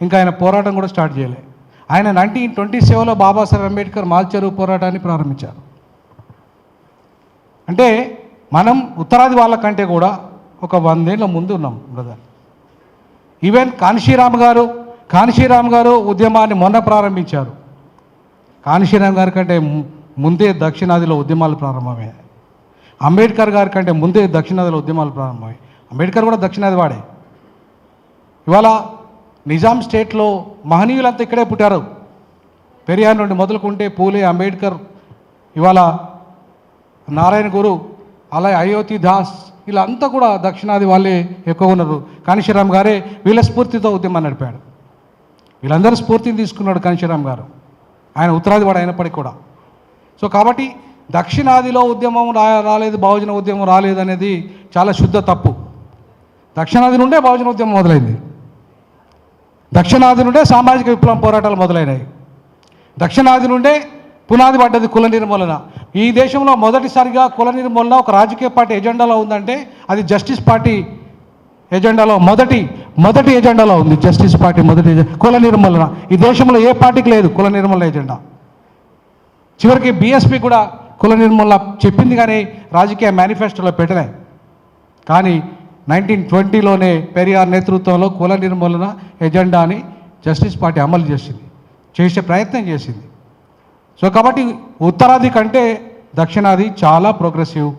ఇంకా ఆయన పోరాటం కూడా స్టార్ట్ చేయలే. ఆయన 1927లో బాబాసాహెబ్ అంబేద్కర్ మాల్చెరువు పోరాటాన్ని ప్రారంభించారు. అంటే మనం ఉత్తరాది వాళ్ళకంటే కూడా ఒక 100 ఏళ్ళ ముందు ఉన్నాం బ్రదర్. ఈవెన్ కాన్షీరామ్ గారు ఉద్యమాన్ని మొన్న ప్రారంభించారు. కాన్షీరామ్ గారి కంటే ముందే దక్షిణాదిలో ఉద్యమాలు ప్రారంభమయ్యాయి. అంబేద్కర్ గారి కంటే ముందే దక్షిణాదిలో ఉద్యమాలు ప్రారంభమయ్యాయి. అంబేద్కర్ కూడా దక్షిణాది వాడే. ఇవాళ నిజాం స్టేట్లో మహనీయులంతా ఇక్కడే పుట్టారు. పెరియార్ నుండి మొదలుకుంటే పూలే, అంబేద్కర్, ఇవాళ నారాయణ గురు, అలా అయోధ్య దాస్, వీళ్ళంతా కూడా దక్షిణాది వాళ్ళే ఎక్కువ ఉన్నారు. కాన్షీరామ్ గారే వీళ్ళ స్ఫూర్తితో ఉద్యమం నడిపాడు. వీళ్ళందరూ స్ఫూర్తిని తీసుకున్నాడు కాన్షీరామ్ గారు. ఆయన ఉత్తరాది వాడు అయినప్పటికీ కూడా. సో కాబట్టి దక్షిణాదిలో ఉద్యమం రాలేదు, బహుజన ఉద్యమం రాలేదు అనేది చాలా శుద్ధ తప్పు. దక్షిణాది నుండే బహుజన ఉద్యమం మొదలైంది. దక్షిణాది నుండే సామాజిక విప్లవం పోరాటాలు మొదలైనాయి. దక్షిణాది నుండే పునాది పడ్డది కుల నిర్మూలన. ఈ దేశంలో మొదటిసారిగా కుల నిర్మూలన ఒక రాజకీయ పార్టీ ఎజెండాలో ఉందంటే అది జస్టిస్ పార్టీ ఎజెండాలో మొదటి ఎజెండాలో ఉంది. జస్టిస్ పార్టీ మొదటి కుల నిర్మూలన. ఈ దేశంలో ఏ పార్టీకి లేదు కుల నిర్మూలన ఎజెండా. చివరికి బీఎస్పీ కూడా కుల నిర్మూలన చెప్పింది కానీ రాజకీయ మేనిఫెస్టోలో పెట్టలే. కానీ 1920లోనే పెరియార్ నేతృత్వంలో కుల నిర్మూలన ఎజెండాని జస్టిస్ పార్టీ అమలు చేసే ప్రయత్నం చేసింది. సో కాబట్టి ఉత్తరాది కంటే దక్షిణాది చాలా ప్రోగ్రెసివ్.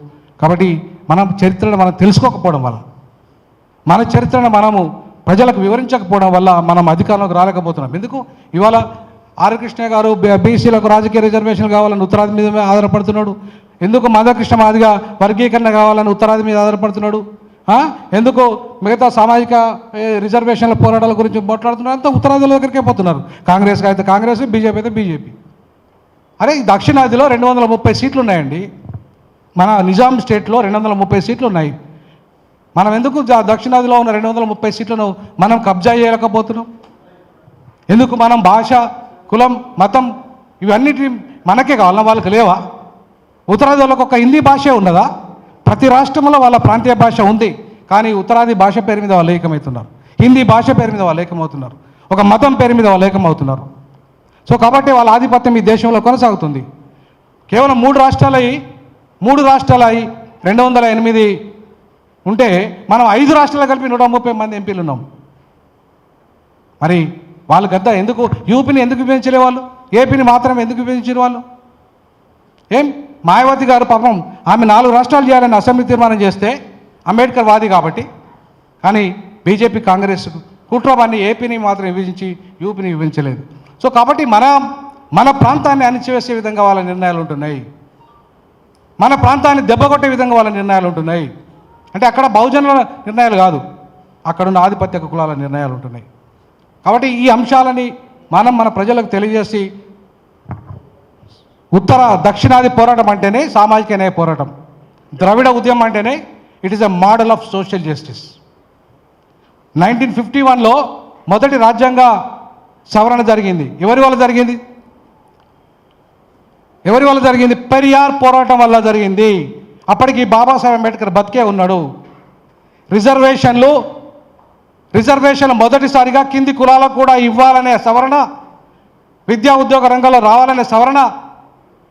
కాబట్టి మనం చరిత్రను మనం తెలుసుకోకపోవడం వల్ల, మన చరిత్రను మనము ప్రజలకు వివరించకపోవడం వల్ల మనం అధికారంలోకి రాలేకపోతున్నాం. ఎందుకు ఇవాళ ఆర్కృష్ణ గారు బీసీలకు రాజకీయ రిజర్వేషన్లు కావాలని ఉత్తరాది మీద ఆధారపడుతున్నాడు? ఎందుకు మందకృష్ణ మాదిగా వర్గీకరణ కావాలని ఉత్తరాది మీద ఆధారపడుతున్నాడు? ఎందుకు మిగతా సామాజిక రిజర్వేషన్ల పోరాటాల గురించి మాట్లాడుతున్నారు? అంతా ఉత్తరాదిలో దగ్గరికే పోతున్నారు. కాంగ్రెస్ అయితే కాంగ్రెస్, బీజేపీ అయితే బీజేపీ. అరే దక్షిణాదిలో 230 సీట్లు ఉన్నాయండి. మన నిజాం స్టేట్లో 230 సీట్లు ఉన్నాయి. మనం ఎందుకు దక్షిణాదిలో ఉన్న 230 సీట్లను మనం కబ్జా చేయలేకపోతున్నాం? ఎందుకు మనం భాష, కులం, మతం ఇవన్నిటి మనకే కావాలన్నా వాళ్ళకి లేవా? ఉత్తరాది వాళ్ళకు ఒక హిందీ భాషే ఉన్నదా? ప్రతి రాష్ట్రంలో వాళ్ళ ప్రాంతీయ భాష ఉంది. కానీ ఉత్తరాది భాష పేరు మీద వాళ్ళు ఏకమవుతున్నారు. హిందీ భాష పేరు మీద వాళ్ళు ఏకమవుతున్నారు. ఒక మతం పేరు మీద వాళ్ళు ఏకమవుతున్నారు. సో కాబట్టి వాళ్ళ ఆధిపత్యం ఈ దేశంలో కొనసాగుతుంది. కేవలం 3 రాష్ట్రాలయ్యి 208 ఉంటే మనం 5 రాష్ట్రాలు కలిపి 130 మంది ఎంపీలు ఉన్నాం. మరి వాళ్ళు గద్ద ఎందుకు యూపీని ఎందుకు విభజించలే వాళ్ళు? ఏపీని మాత్రం ఎందుకు విభజించిన వాళ్ళు? మాయావతి గారు పాపం ఆమె 4 రాష్ట్రాలు చేయాలని అసెంబ్లీ తీర్మానం చేస్తే అంబేద్కర్ వాది కాబట్టి, కానీ బీజేపీ కాంగ్రెస్ కుట్రవాన్ని ఏపీని మాత్రం విభజించి యూపీని విభజించలేదు. సో కాబట్టి మన ప్రాంతాన్ని అణిచివేసే విధంగా వాళ్ళ నిర్ణయాలు ఉంటున్నాయి. మన ప్రాంతాన్ని దెబ్బకొట్టే విధంగా వాళ్ళ నిర్ణయాలు ఉంటున్నాయి. అంటే అక్కడ బహుజనుల నిర్ణయాలు కాదు, అక్కడున్న ఆధిపత్య కులాల నిర్ణయాలు ఉంటున్నాయి. కాబట్టి ఈ అంశాలని మన ప్రజలకు తెలియజేసి దక్షిణాది పోరాటం అంటేనే సామాజిక న్యాయ పోరాటం. ద్రవిడ ఉద్యమం అంటేనే it is a model of social justice. 1951లో మొదటి రాజ్యాంగ సవరణ జరిగింది. ఎవరి వల్ల జరిగింది? పెరియార్ పోరాటం వల్ల జరిగింది. అప్పటికి బాబాసాహెబ్ అంబేద్కర్ బతికే ఉన్నాడు. రిజర్వేషన్లు మొదటిసారిగా కింది కులాలకు కూడా ఇవ్వాలనే సవరణ, విద్యా ఉద్యోగ రంగంలో రావాలనే సవరణ,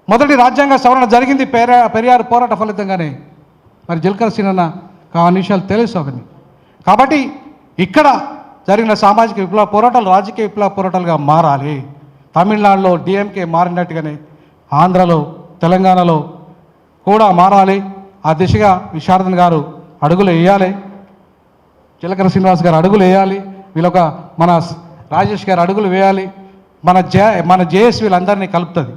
మొదటి రాజ్యాంగ సవరణ జరిగింది పెరియార్ పోరాట ఫలితంగానే. మరి జిల్కర్ సినన్న ఆ విషయాలు తెలుసు అవన్నీ. కాబట్టి ఇక్కడ జరిగిన సామాజిక విప్లవ పోరాటాలు రాజకీయ విప్లవ పోరాటాలుగా మారాలి. తమిళనాడులో డిఎంకే మారినట్టుగానే ఆంధ్రలో, తెలంగాణలో కూడా మారాలి. ఆ దిశగా విశారదన్ గారు అడుగులు వేయాలి, చిలకర శ్రీనివాస్ గారు అడుగులు వేయాలి, వీళ్ళొక మన రాజేష్ గారు అడుగులు వేయాలి. మన జేఎస్ వీళ్ళందరినీ కలుపుతుంది.